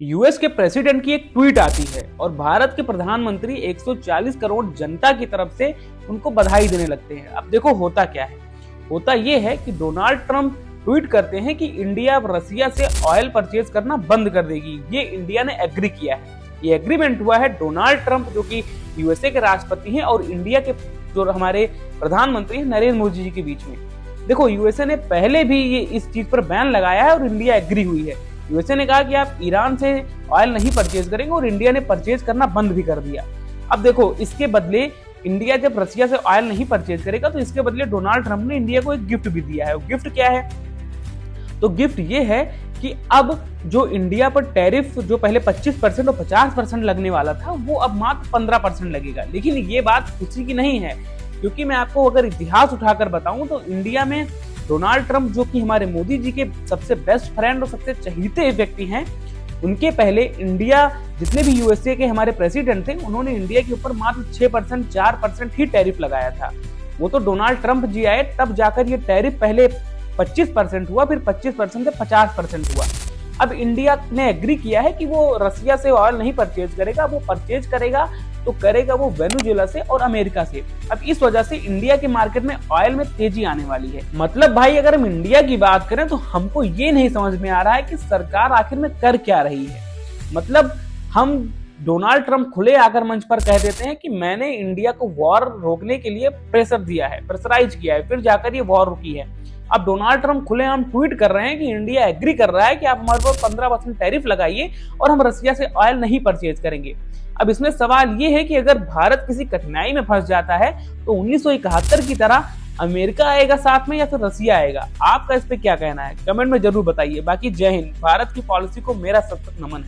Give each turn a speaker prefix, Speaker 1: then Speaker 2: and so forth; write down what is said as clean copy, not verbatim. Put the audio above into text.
Speaker 1: US के president की एक ट्वीट आती है और भारत के प्रधानमंत्री 140 करोड़ जनता की तरफ से उनको बधाई देने लगते हैं। अब देखो होता क्या है, होता ये है कि डोनाल्ड ट्रंप ट्वीट करते हैं कि इंडिया अब रसिया से ऑयल परचेज करना बंद कर देगी। ये इंडिया ने एग्री किया है। ये एग्रीमेंट हुआ है डोनाल्ड ट्रंप जो कि यूएसए के राष्ट्रपति हैं और इंडिया के जो हमारे प्रधानमंत्री हैं नरेंद्र मोदी जी के बीच में। देखो यूएसए ने पहले भी ये इस चीज पर बैन लगाया है और इंडिया एग्री हुई है। यूएसए ने कहा कि आप ईरान से ऑयल नहीं परचेज करेंगे और इंडिया ने परचेज करना बंद भी कर दिया। अब देखो इसके बदले इंडिया जब रसिया से ऑयल नहीं परचेज करेगा तो इसके बदले डोनाल्ड ट्रंप ने इंडिया को एक गिफ्ट भी दिया है। वो गिफ्ट क्या है? तो गिफ्ट ये है कि अब जो इंडिया पर टैरिफ जो पहले 25% और 50% लगने वाला था वो अब मात्र 15% लगेगा। लेकिन ये बात खुशी की नहीं है, क्योंकि मैं आपको अगर इतिहास उठाकर बताऊं तो इंडिया में डोनाल्ड ट्रंप जो कि हमारे मोदी जी के सबसे बेस्ट फ्रेंड और सबसे चहीते व्यक्ति हैं, उनके पहले इंडिया जितने भी यूएसए के हमारे प्रेसिडेंट थे उन्होंने इंडिया के ऊपर मात्र 6% 4% ही टैरिफ लगाया था। वो तो डोनाल्ड ट्रंप जी आए तब जाकर ये टैरिफ पहले 25% हुआ, फिर 25% से 50% हुआ। अब इंडिया ने एग्री किया है कि वो रसिया से ऑयल नहीं परचेज करेगा, वो परचेज करेगा तो करेगा वो वेनेजुएला से और अमेरिका से। अब इस वजह से इंडिया के मार्केट में ऑयल में तेजी आने वाली है। मतलब भाई अगर हम इंडिया की बात करें तो हमको ये नहीं समझ में आ रहा है कि सरकार आखिर में कर क्या रही है। मतलब हम डोनाल्ड ट्रंप खुले आकर मंच पर कह देते हैं कि मैंने इंडिया को वॉर रोकने के लिए प्रेशर दिया है, प्रेशराइज किया है, फिर जाकर ये वॉर रुकी है। अब डोनाल्ड ट्रंप खुलेआम ट्वीट कर रहे हैं कि इंडिया एग्री कर रहा है कि आप हमारे पर 15% टैरिफ लगाइए और हम रसिया से ऑयल नहीं परचेज करेंगे। अब इसमें सवाल ये है कि अगर भारत किसी कठिनाई में फंस जाता है तो 1971 की तरह अमेरिका आएगा साथ में या फिर रसिया आएगा? आपका इस पे क्या कहना है? कमेंट में जरूर बताइए। बाकी जय हिंद। भारत की पॉलिसी को मेरा सख्त नमन है।